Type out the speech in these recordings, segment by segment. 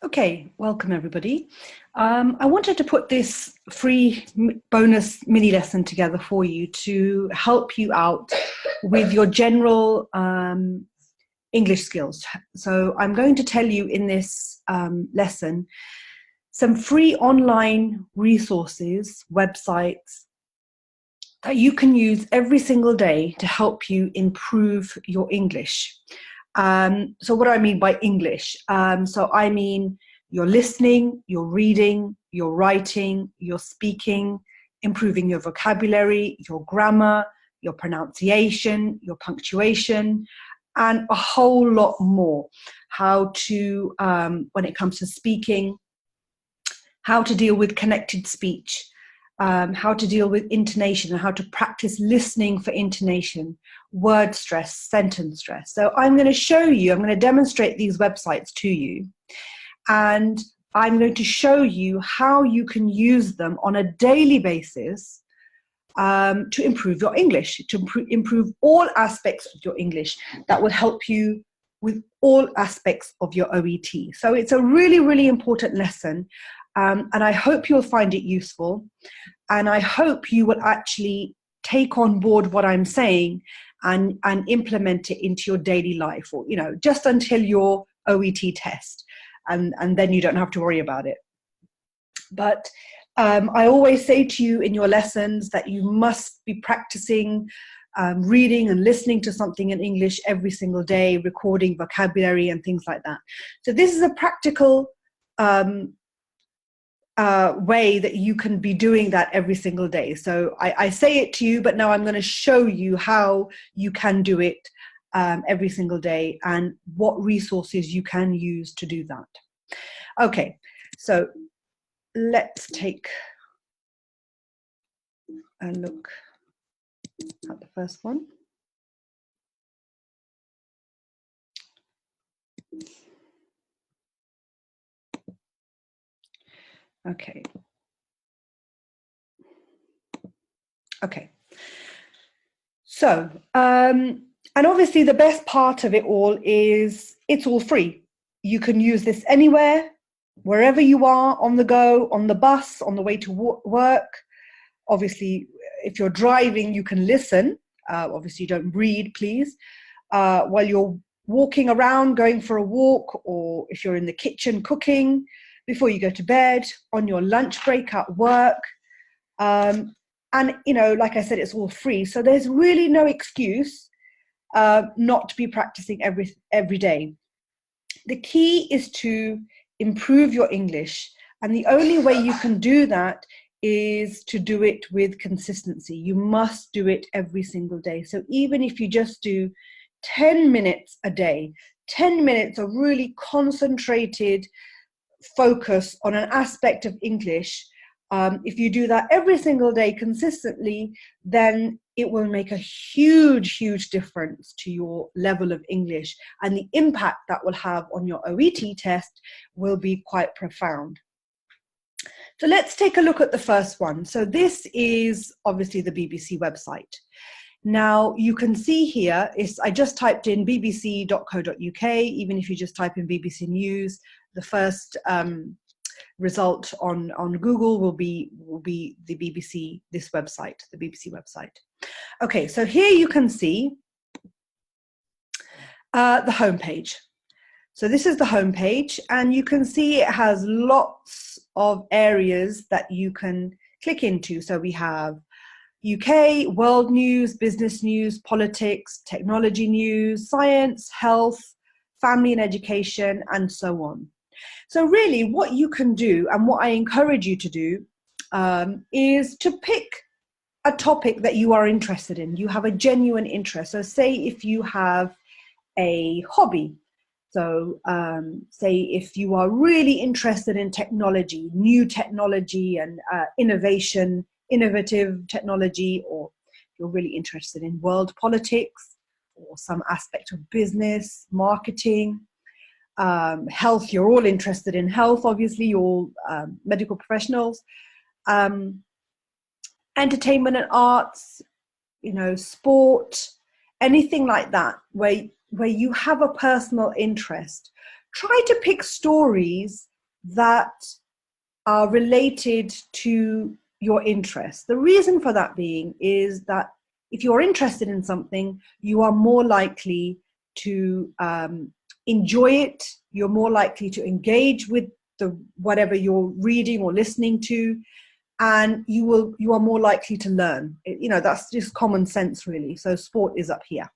Okay, welcome everybody. I wanted to put this free bonus mini lesson together for you to help you out with your general English skills. So I'm going to tell you in this lesson some free online resources, websites that you can use every single day to help you improve your English. So what do I mean by English? So I mean your listening, your reading, your writing, your speaking, improving your vocabulary, your grammar, your pronunciation, your punctuation, and a whole lot more. How to, when it comes to speaking, how to deal with connected speech, how to deal with intonation and how to practice listening for intonation, word stress, sentence stress. So I'm going to demonstrate these websites to you, and I'm going to show you how you can use them on a daily basis to improve your English, to improve all aspects of your English. That will help you with all aspects of your OET. So it's a really, really important lesson. And I hope you'll find it useful. And I hope you will actually take on board what I'm saying and implement it into your daily life, or, just until your OET test. And then you don't have to worry about it. But I always say to you in your lessons that you must be practicing reading and listening to something in English every single day, recording vocabulary and things like that. So this is a practical way that you can be doing that every single day. So I say it to you, but now I'm going to show you how you can do it every single day and what resources you can use to do that. Okay, so let's take a look at the first one. Okay. So, and obviously the best part of it all is it's all free. You can use this anywhere, wherever you are, on the go, on the bus, on the way to work. Obviously, if you're driving, you can listen. Obviously, don't read, please. While you're walking around, going for a walk, or if you're in the kitchen cooking, before you go to bed, on your lunch break at work. And, like I said, it's all free. So there's really no excuse not to be practicing every day. The key is to improve your English. And the only way you can do that is to do it with consistency. You must do it every single day. So even if you just do 10 minutes a day, 10 minutes of really concentrated focus on an aspect of English, if you do that every single day consistently, then it will make a huge, huge difference to your level of English, and the impact that will have on your OET test will be quite profound. So let's take a look at the first one. So this is obviously the BBC website. Now you can see here, I just typed in bbc.co.uk. Even if you just type in BBC News, the first result on Google will be the BBC, this website, the BBC website. Okay, so here you can see the homepage. So this is the homepage, and you can see it has lots of areas that you can click into. So we have UK, world news, business news, politics, technology news, science, health, family and education, and so on. So really what you can do, and what I encourage you to do, is to pick a topic that you are interested in. You have a genuine interest. So say if you have a hobby. So say if you are really interested in technology, new technology and innovative technology, or you're really interested in world politics or some aspect of business, marketing, health, you're all interested in health, obviously, you're all medical professionals, entertainment and arts, sport, anything like that, where you have a personal interest. Try to pick stories that are related to your interest. The reason for that being is that if you're interested in something, you are more likely to enjoy it. You're more likely to engage with whatever you're reading or listening to, and you are more likely to learn. That's just common sense, really. So sport is up here.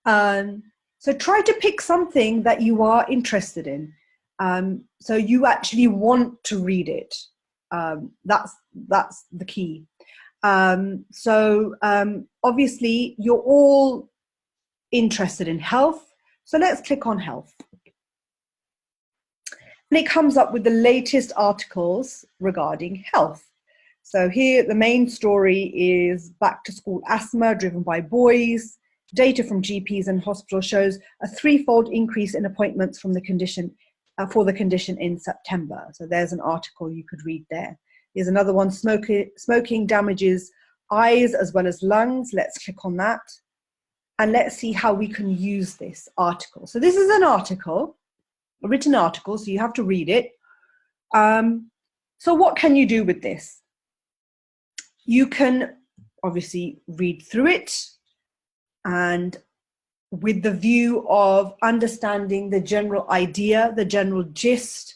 So try to pick something that you are interested in. So you actually want to read it. That's the key. Obviously you're all interested in health. So let's click on health. And it comes up with the latest articles regarding health. So here the main story is back to school asthma driven by boys. Data from GPs and hospitals shows a threefold increase in appointments from the condition for the condition in September. So there's an article you could read there. Here's another one, smoking damages eyes as well as lungs. Let's click on that. And let's see how we can use this article. So this is an article, a written article, so you have to read it. So what can you do with this? You can obviously read through it, and with the view of understanding the general idea, the general gist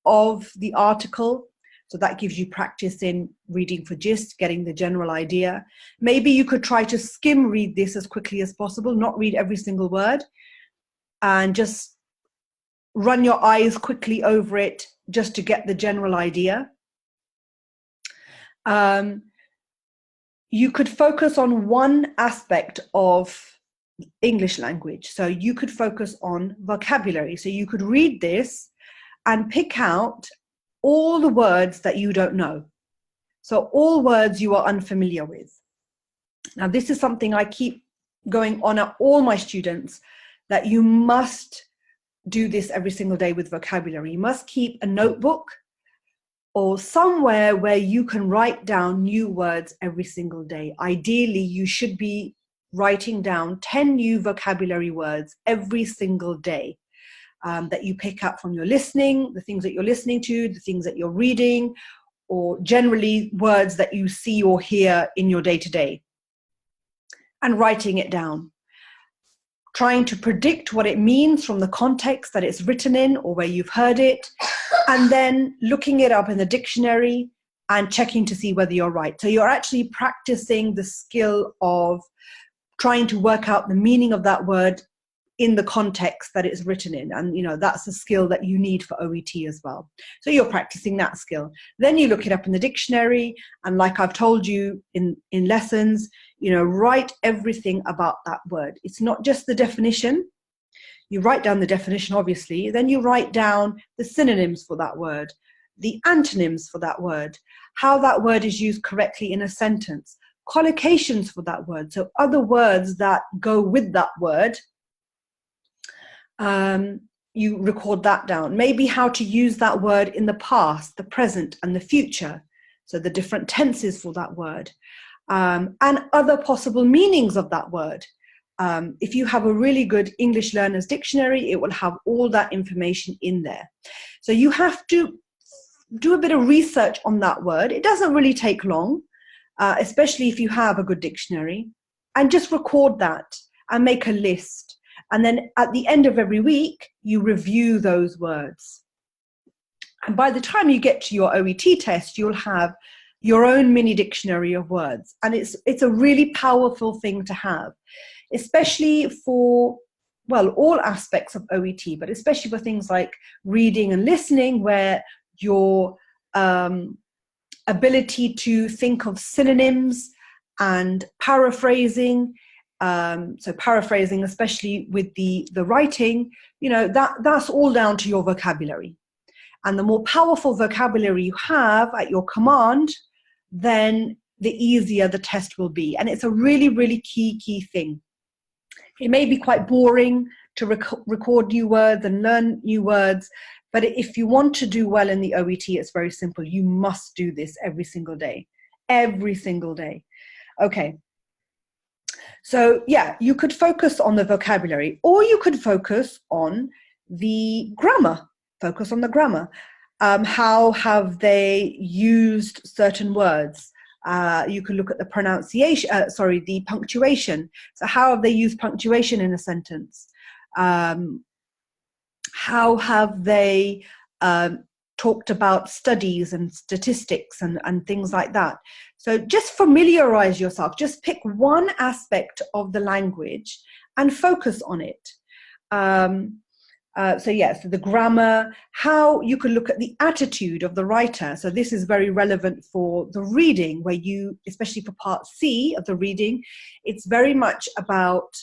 of the article. So that gives you practice in reading for gist, getting the general idea. Maybe you could try to skim read this as quickly as possible, not read every single word, and just run your eyes quickly over it just to get the general idea. You could focus on one aspect of English language. So you could focus on vocabulary. So you could read this and pick out all the words that you don't know. So all words you are unfamiliar with. Now, this is something I keep going on at all my students, that you must do this every single day with vocabulary. You must keep a notebook or somewhere where you can write down new words every single day. Ideally, you should be writing down 10 new vocabulary words every single day that you pick up from your listening, the things that you're listening to, the things that you're reading, or generally words that you see or hear in your day-to-day, and writing it down. Trying to predict what it means from the context that it's written in or where you've heard it, and then looking it up in the dictionary and checking to see whether you're right. So you're actually practicing the skill of trying to work out the meaning of that word in the context that it's written in. And that's a skill that you need for OET as well. So you're practicing that skill. Then you look it up in the dictionary, and like I've told you in lessons, write everything about that word. It's not just the definition. You write down the definition, obviously, then you write down the synonyms for that word, the antonyms for that word, how that word is used correctly in a sentence, collocations for that word, so other words that go with that word. You record that down. Maybe how to use that word in the past, the present, and the future. So the different tenses for that word, and other possible meanings of that word. If you have a really good English Learner's Dictionary, it will have all that information in there. So you have to do a bit of research on that word. It doesn't really take long, especially if you have a good dictionary, and just record that and make a list. And then at the end of every week, you review those words. And by the time you get to your OET test, you'll have your own mini dictionary of words. And it's a really powerful thing to have, especially for, well, all aspects of OET, but especially for things like reading and listening, where your ability to think of synonyms and paraphrasing, so paraphrasing, especially with the writing, that's all down to your vocabulary. And the more powerful vocabulary you have at your command, then the easier the test will be. And it's a really, really key thing. It may be quite boring to record new words and learn new words, but if you want to do well in the OET, it's very simple. You must do this every single day. Every single day. Okay. So yeah, you could focus on the vocabulary, or you could focus on the grammar. focus on the grammar. How have they used certain words? You can look at the pronunciation, the punctuation. So how have they used punctuation in a sentence? How have they talked about studies and statistics and things like that? So just familiarize yourself. Just pick one aspect of the language and focus on it. So the grammar, how you can look at the attitude of the writer. So this is very relevant for the reading, where you, especially for part C of the reading, it's very much about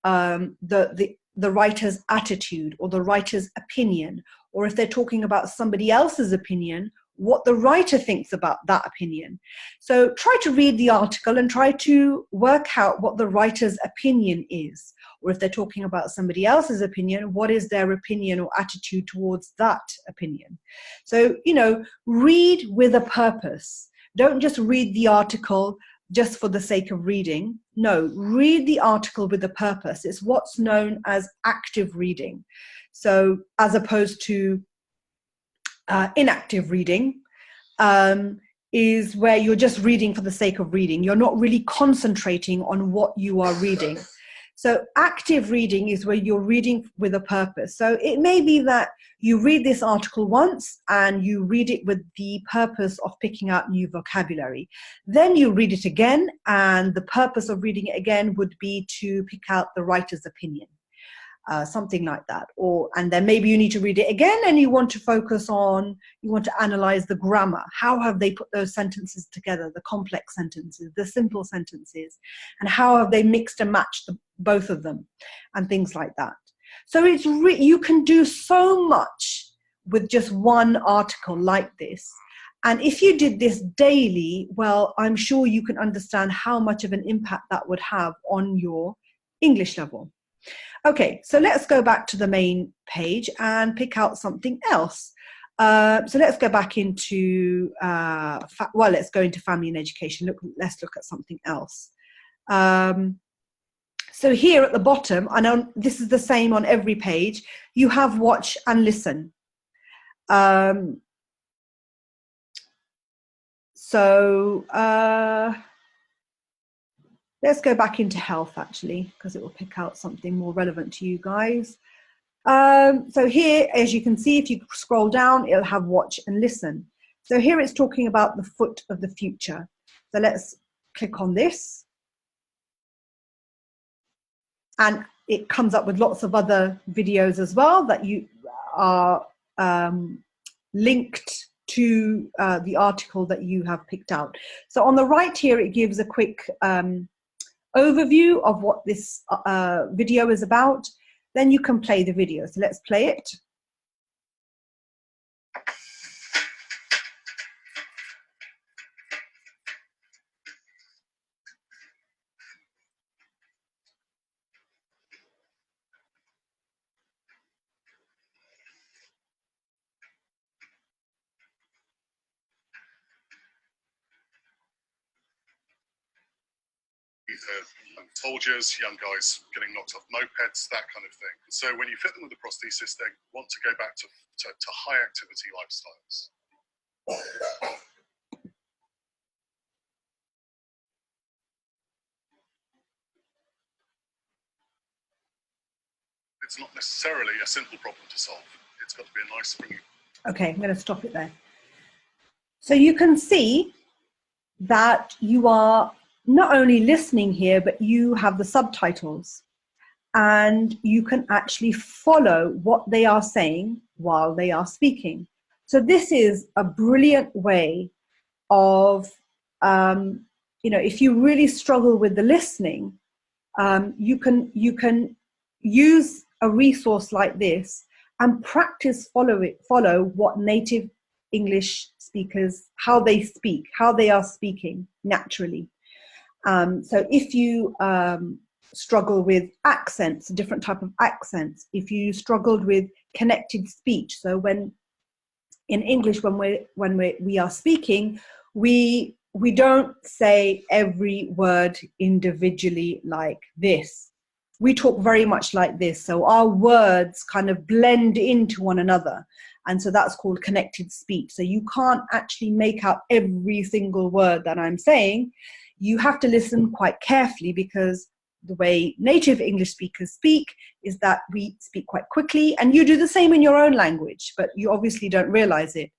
the writer's attitude or the writer's opinion, or if they're talking about somebody else's opinion, what the writer thinks about that opinion. So try to read the article and try to work out what the writer's opinion is. Or if they're talking about somebody else's opinion, what is their opinion or attitude towards that opinion? So, read with a purpose. Don't just read the article just for the sake of reading. No, read the article with a purpose. It's what's known as active reading. So as opposed to inactive reading, is where you're just reading for the sake of reading. You're not really concentrating on what you are reading. So active reading is where you're reading with a purpose. So it may be that you read this article once and you read it with the purpose of picking out new vocabulary. Then you read it again, and the purpose of reading it again would be to pick out the writer's opinion. Something like that. And then maybe you need to read it again and you want to analyze the grammar. How have they put those sentences together, the complex sentences, the simple sentences, and how have they mixed and matched both of them, and things like that. So you can do so much with just one article like this. And if you did this daily, well, I'm sure you can understand how much of an impact that would have on your English level. Okay, so let's go back to the main page and pick out something else. So let's go back into, let's go into family and education. Let's look at something else. So here at the bottom, I know this is the same on every page, you have watch and listen. Let's go back into health, actually, because it will pick out something more relevant to you guys. So here, as you can see, if you scroll down, it'll have watch and listen. So here it's talking about the foot of the future. So let's click on this. And it comes up with lots of other videos as well that you are linked to the article that you have picked out. So on the right here, it gives a quick overview of what this video is about. Then you can play the video. So let's play it. Soldiers, young guys getting knocked off mopeds, that kind of thing. So when you fit them with a prosthesis, they want to go back to high activity lifestyles. It's not necessarily a simple problem to solve. It's got to be a nice springy. Okay, I'm going to stop it there. So you can see that you are not only listening here, but you have the subtitles and you can actually follow what they are saying while they are speaking. So this is a brilliant way of, if you really struggle with the listening, you can use a resource like this and practice follow what native English speakers, how they speak, how they are speaking naturally. So if you struggle with accents, different type of accents, if you struggled with connected speech, so when in English, when we are speaking, we don't say every word individually like this. we talk very much like this. So our words kind of blend into one another. And so that's called connected speech. So you can't actually make out every single word that I'm saying. You have to listen quite carefully, because the way native English speakers speak is that we speak quite quickly, and you do the same in your own language, but you obviously don't realize it.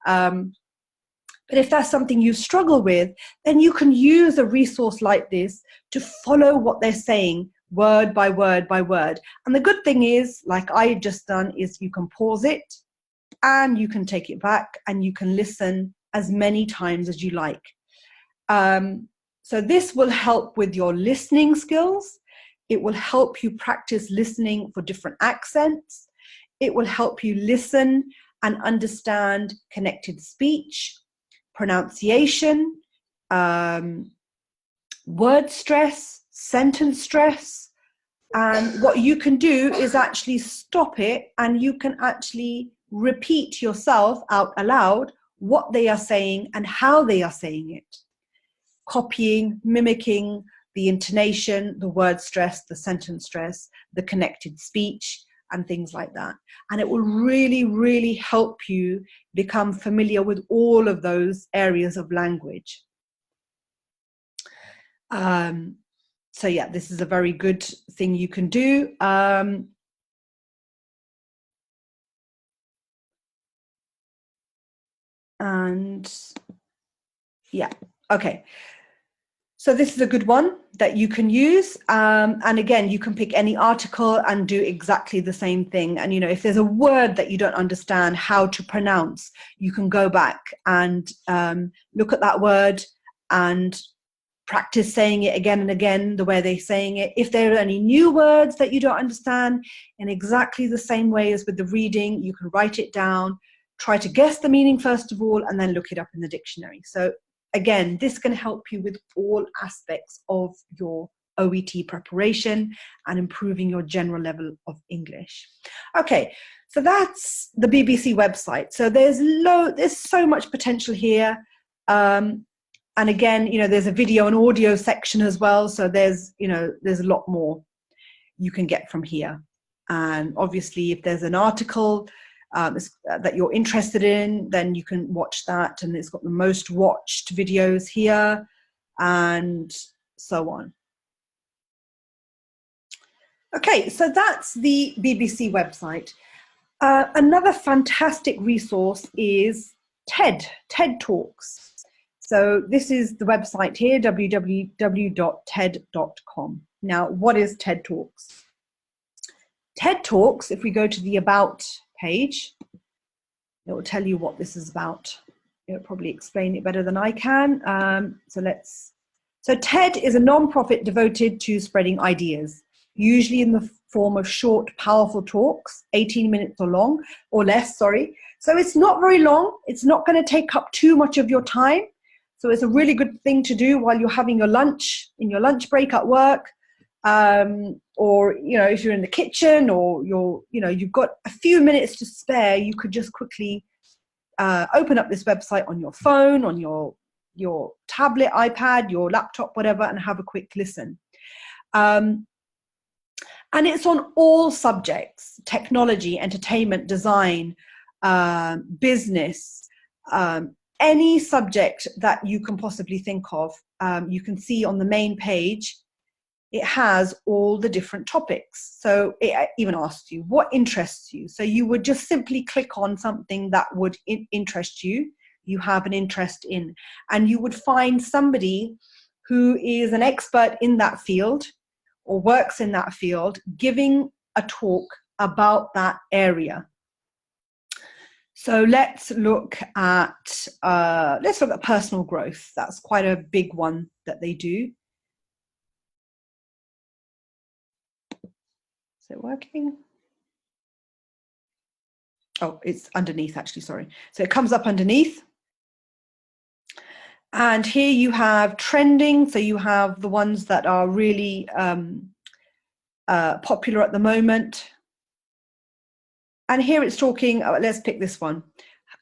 But if that's something you struggle with, then you can use a resource like this to follow what they're saying word by word by word. And the good thing is, like I just done, is you can pause it and you can take it back and you can listen as many times as you like. So this will help with your listening skills. It will help you practice listening for different accents. It will help you listen and understand connected speech, pronunciation, word stress, sentence stress. And what you can do is actually stop it, and you can actually repeat yourself out aloud what they are saying and how they are saying it. Copying, mimicking the intonation, the word stress, the sentence stress, the connected speech, and things like that. And it will really, really help you become familiar with all of those areas of language. So yeah, this is a very good thing you can do. And yeah, okay. So this is a good one that you can use. And again, you can pick any article and do exactly the same thing. And, you know, if there's a word that you don't understand how to pronounce, you can go back and look at that word and practice saying it again and again the way they're saying it. If there are any new words that you don't understand, in exactly the same way as with the reading, you can write it down, try to guess the meaning first of all, and then look it up in the dictionary. So again, this can help you with all aspects of your OET preparation and improving your general level of English. Okay, so that's the BBC website. So there's so much potential here. And again, you know, there's a video and audio section as well. So there's a lot more you can get from here. And obviously, if there's an article that you're interested in, then you can watch that. And it's got the most watched videos here and so on. Okay, so that's the BBC website. Another fantastic resource is TED Talks. So this is the website here, www.ted.com. Now, what is TED Talks? TED Talks, if we go to the About page, it will tell you what this is about. It'll probably explain it better than I can. So TED is a non-profit devoted to spreading ideas, usually in the form of short, powerful talks, 18 minutes or less. So it's not very long. It's not going to take up too much of your time. So it's a really good thing to do while you're having your lunch, in your lunch break at work, or, you know, if you're in the kitchen or you've got a few minutes to spare, you could just quickly open up this website on your phone, on your tablet, iPad, your laptop, whatever, and have a quick listen. And it's on all subjects: technology, entertainment, design, business, any subject that you can possibly think of. You can see on the main page, it has all the different topics. So it even asks you, what interests you? So you would just simply click on something that would interest you, you have an interest in, and you would find somebody who is an expert in that field or works in that field giving a talk about that area. So let's look at personal growth. That's quite a big one that they do. Is it working? Oh, it's underneath actually, sorry. So it comes up underneath. And here you have trending. So you have the ones that are really popular at the moment. And here it's talking, let's pick this one.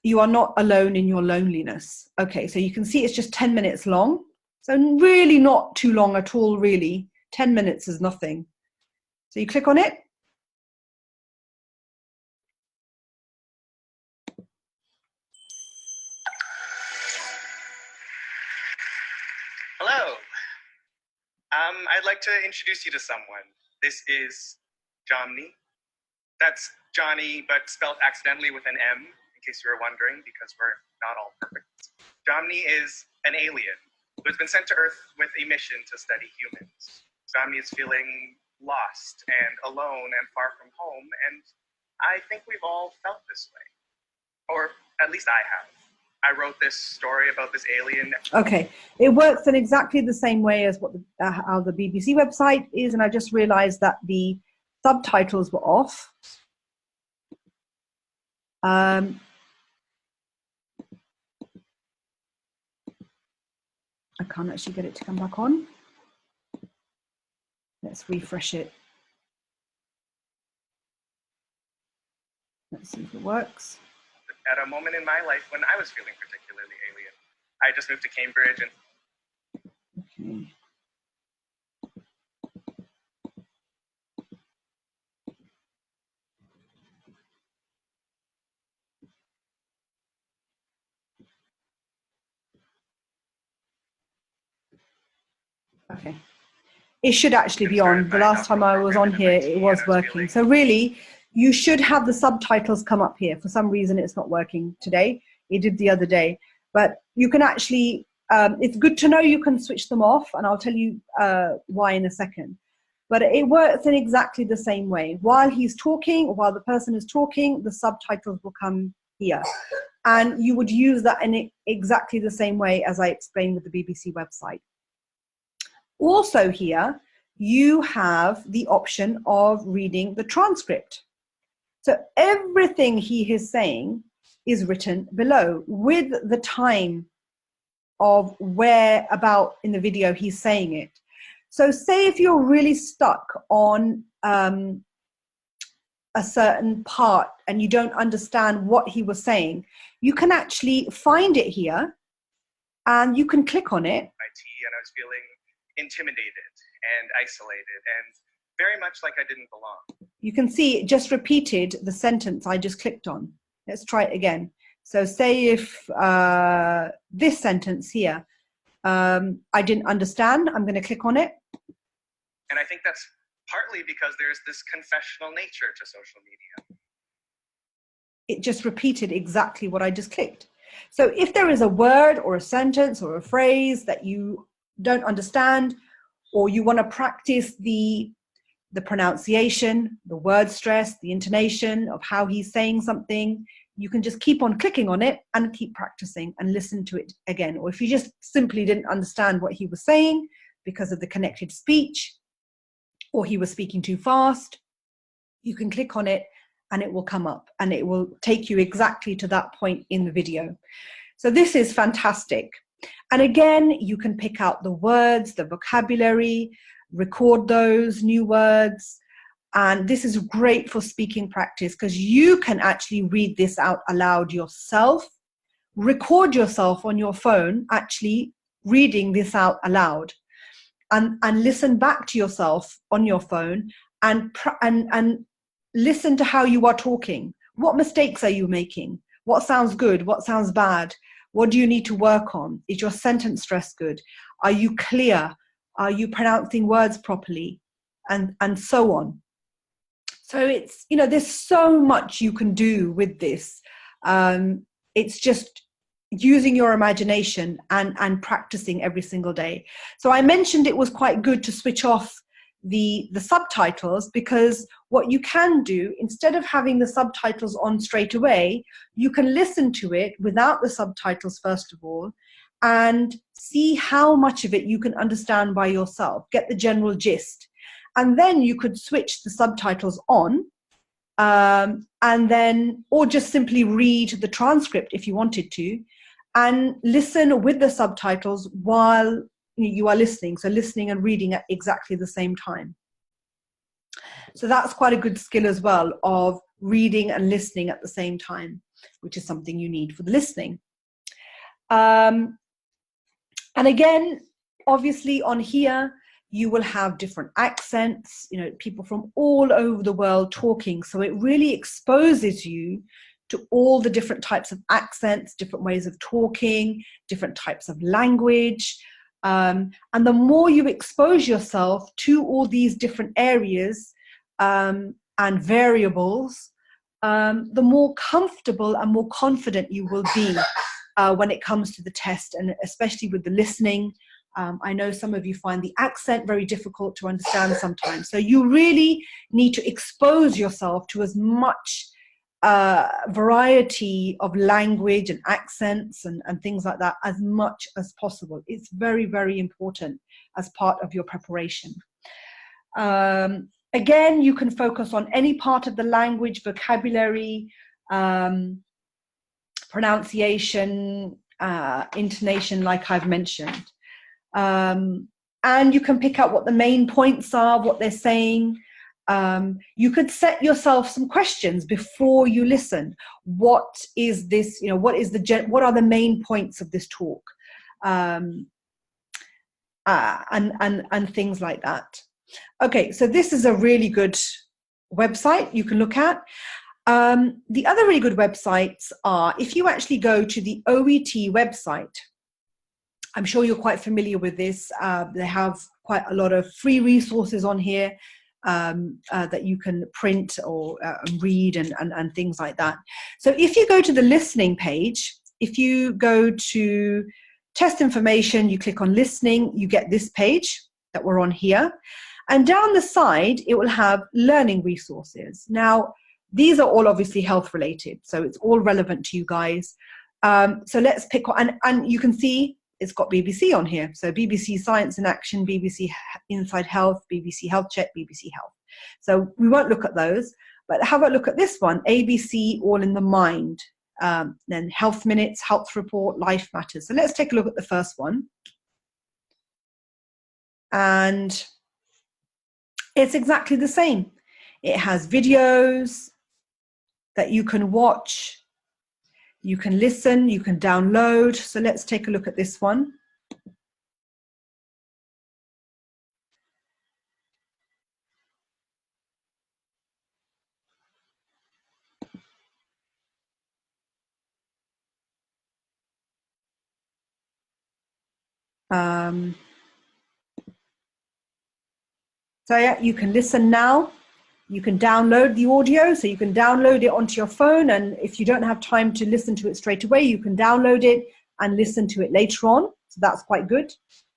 You are not alone in your loneliness. Okay, so you can see it's just 10 minutes long. So really not too long at all, really. 10 minutes is nothing. So you click on it. Hello. I'd like to introduce you to someone. This is Jomny. That's Johnny, but spelled accidentally with an M, in case you were wondering, because we're not all perfect. Jomny is an alien who has been sent to Earth with a mission to study humans. Jomny is feeling lost and alone and far from home, and I think we've all felt this way. Or at least I have. I wrote this story about this alien. Okay, it works in exactly the same way as what how the BBC website is, and I just realized that the subtitles were off. I can't actually get it to come back on. Let's refresh it. Let's see if it works. At a moment in my life when I was feeling particularly alien. I just moved to Cambridge and... Okay. Okay. It should actually be on. The last time I was on here, it was working. So really, you should have the subtitles come up here. For some reason, it's not working today. It did the other day. But you can actually, it's good to know you can switch them off, and I'll tell you why in a second. But it works in exactly the same way. While he's talking, or while the person is talking, the subtitles will come here. And you would use that in exactly the same way as I explained with the BBC website. Also here, you have the option of reading the transcript. So everything he is saying is written below with the time of where about in the video he's saying it. So say if you're really stuck on a certain part and you don't understand what he was saying, you can actually find it here and you can click on it. And I was feeling intimidated and isolated and very much like I didn't belong. You can see it just repeated the sentence I just clicked on. Let's try it again. So say if this sentence here, I didn't understand, I'm going to click on it. And I think that's partly because there's this confessional nature to social media. It just repeated exactly what I just clicked. So if there is a word or a sentence or a phrase that you don't understand, or you want to practice the pronunciation, the word stress, the intonation of how he's saying something, you can just keep on clicking on it and keep practicing and listen to it again. Or if you just simply didn't understand what he was saying because of the connected speech, or he was speaking too fast, you can click on it and it will come up and it will take you exactly to that point in the video. So this is fantastic. And again, you can pick out the words, the vocabulary, record those new words. And this is great for speaking practice because you can actually read this out aloud yourself, record yourself on your phone, actually reading this out aloud, and listen back to yourself on your phone and listen to how you are talking. What mistakes are you making? What sounds good? What sounds bad? What do you need to work on? Is your sentence stress good? Are you clear? Are you pronouncing words properly? And so on. So it's, you know, there's so much you can do with this. It's just using your imagination and practicing every single day. So I mentioned it was quite good to switch off the subtitles, because what you can do, instead of having the subtitles on straight away, you can listen to it without the subtitles first of all and see how much of it you can understand by yourself, get the general gist. And then you could switch the subtitles on and then, or just simply read the transcript if you wanted to, and listen with the subtitles while you are listening. So listening and reading at exactly the same time. So that's quite a good skill as well, of reading and listening at the same time, which is something you need for the listening. And again, obviously on here, you will have different accents, people from all over the world talking. So it really exposes you to all the different types of accents, different ways of talking, different types of language. And the more you expose yourself to all these different areas and variables, the more comfortable and more confident you will be when it comes to the test, and especially with the listening. I know some of you find the accent very difficult to understand sometimes. So you really need to expose yourself to as much variety of language and accents and things like that as much as possible. It's very, very important as part of your preparation. Again, you can focus on any part of the language, vocabulary, pronunciation, intonation, like I've mentioned. And you can pick out what the main points are, what they're saying. You could set yourself some questions before you listen. What is this? What are the main points of this talk? And things like that. Okay, so this is a really good website you can look at. The other really good websites are, if you actually go to the OET website, I'm sure you're quite familiar with this. They have quite a lot of free resources on here that you can print or read and things like that. So if you go to the listening page, if you go to test information, you click on listening, you get this page that we're on here. And down the side, it will have learning resources. Now, these are all obviously health related, so it's all relevant to you guys. So let's pick one, and you can see it's got BBC on here. So BBC Science in Action, BBC Inside Health, BBC Health Check, BBC Health. So we won't look at those, but have a look at this one, ABC All in the Mind. Then Health Minutes, Health Report, Life Matters. So let's take a look at the first one. And it's exactly the same. It has videos that you can watch, you can listen, you can download. So let's take a look at this one. So yeah, you can listen now. You can download the audio, so you can download it onto your phone, and if you don't have time to listen to it straight away, you can download it and listen to it later on. So that's quite good.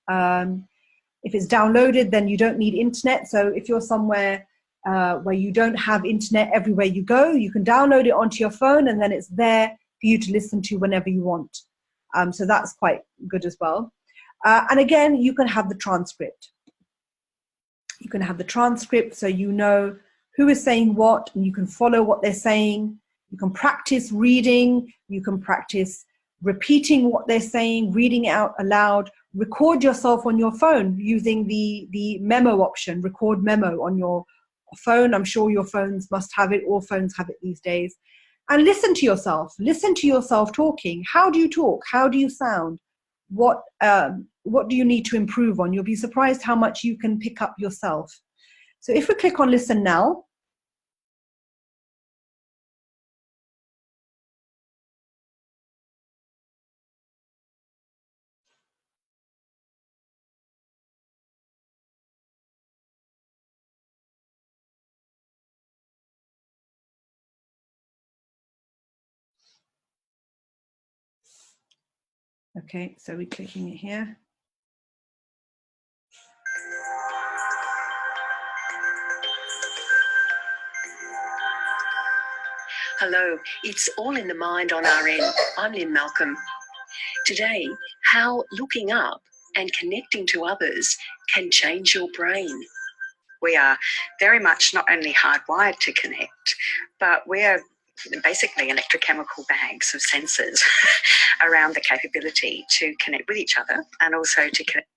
If it's downloaded, then you don't need internet. So if you're somewhere where you don't have internet everywhere you go, you can download it onto your phone, and then it's there for you to listen to whenever you want. So that's quite good as well. And again, you can have the transcript. You can have the transcript, so you know who is saying what, and you can follow what they're saying. You can practice reading. You can practice repeating what they're saying, reading it out aloud. Record yourself on your phone using the memo option, record memo on your phone. I'm sure your phones must have it. All phones have it these days. And listen to yourself. Listen to yourself talking. How do you talk? How do you sound? What do you need to improve on? You'll be surprised how much you can pick up yourself. So if we click on listen now, okay, so we're clicking it here. Hello, it's All in the Mind on RN. I'm Lynn Malcolm. Today, how looking up and connecting to others can change your brain. We are very much not only hardwired to connect, but we're basically electrochemical bags of sensors around the capability to connect with each other and also to connect.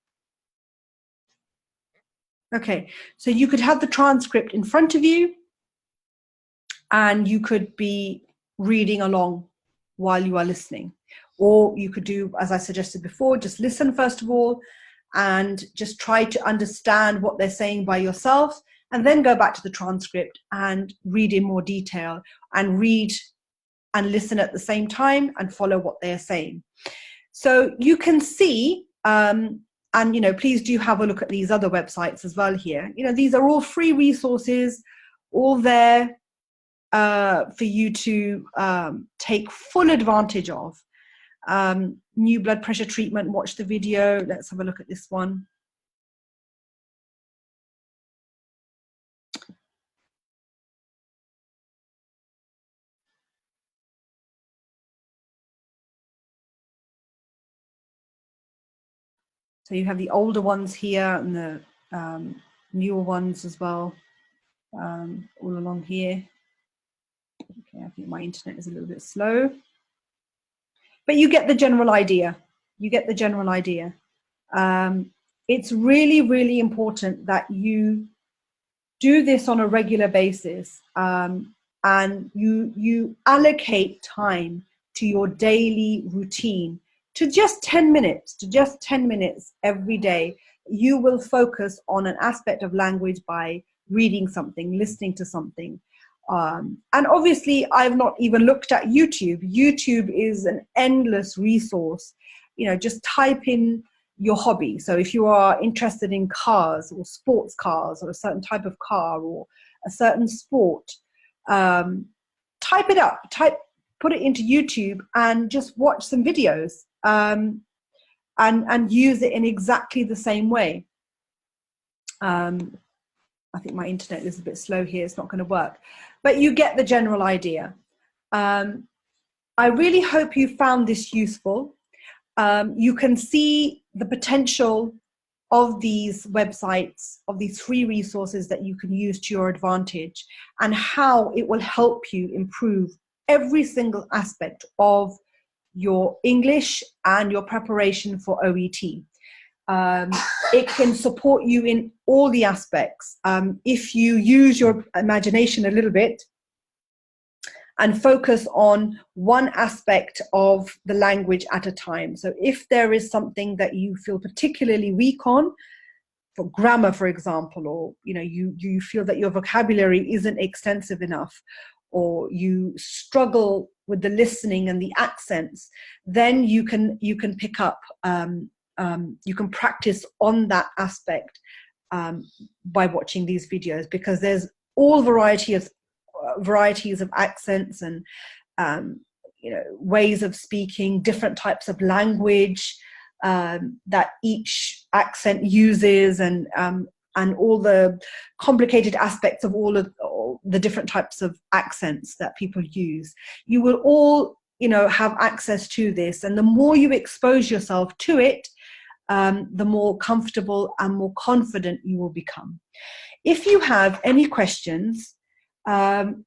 Okay, so you could have the transcript in front of you, and you could be reading along while you are listening. Or you could do, as I suggested before, just listen first of all, and just try to understand what they're saying by yourself, and then go back to the transcript and read in more detail, and read and listen at the same time and follow what they're saying. So you can see, and please do have a look at these other websites as well here. These are all free resources, all there for you to take full advantage of. New blood pressure treatment, watch the video. Let's have a look at this one. So you have the older ones here and the newer ones as well, all along here. Okay, I think my internet is a little bit slow. But you get the general idea. You get the general idea. It's really, really important that you do this on a regular basis, and you allocate time to your daily routine to just 10 minutes every day. You will focus on an aspect of language by reading something, listening to something. And obviously, I've not even looked at YouTube. YouTube is an endless resource. Just type in your hobby. So if you are interested in cars or sports cars or a certain type of car or a certain sport, type it up, put it into YouTube and just watch some videos, and use it in exactly the same way. I think my internet is a bit slow here. It's not going to work, but you get the general idea. I really hope you found this useful. You can see the potential of these websites, of these free resources that you can use to your advantage, and how it will help you improve every single aspect of your English and your preparation for OET. It can support you in all the aspects. If you use your imagination a little bit and focus on one aspect of the language at a time. So if there is something that you feel particularly weak on, for grammar, for example, or you feel that your vocabulary isn't extensive enough, or you struggle with the listening and the accents, then you can pick up, you can practice on that aspect by watching these videos, because there's all varieties of accents and ways of speaking, different types of language that each accent uses, and all the complicated aspects of all the different types of accents that people use. You will all have access to this, and the more you expose yourself to it, the more comfortable and more confident you will become. If you have any questions,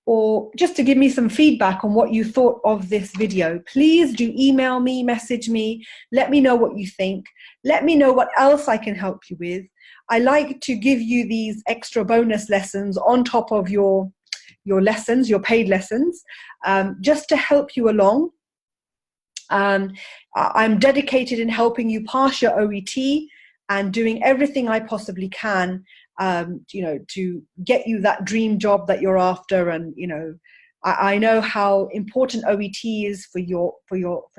or just to give me some feedback on what you thought of this video, please do email me, message me, let me know what you think. Let me know what else I can help you with. I like to give you these extra bonus lessons on top of your lessons, your paid lessons, just to help you along. I'm dedicated in helping you pass your OET and doing everything I possibly can, to get you that dream job that you're after. And I know how important OET is for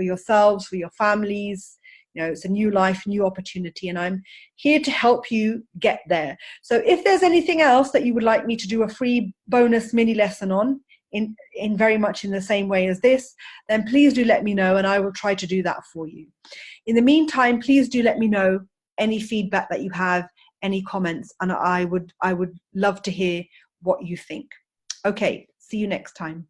yourselves, for your families. It's a new life, new opportunity, and I'm here to help you get there. So if there's anything else that you would like me to do a free bonus mini lesson on, in very much in the same way as this, then please do let me know, and I will try to do that for you. In the meantime, please do let me know any feedback that you have, any comments, and I would love to hear what you think. Okay, see you next time.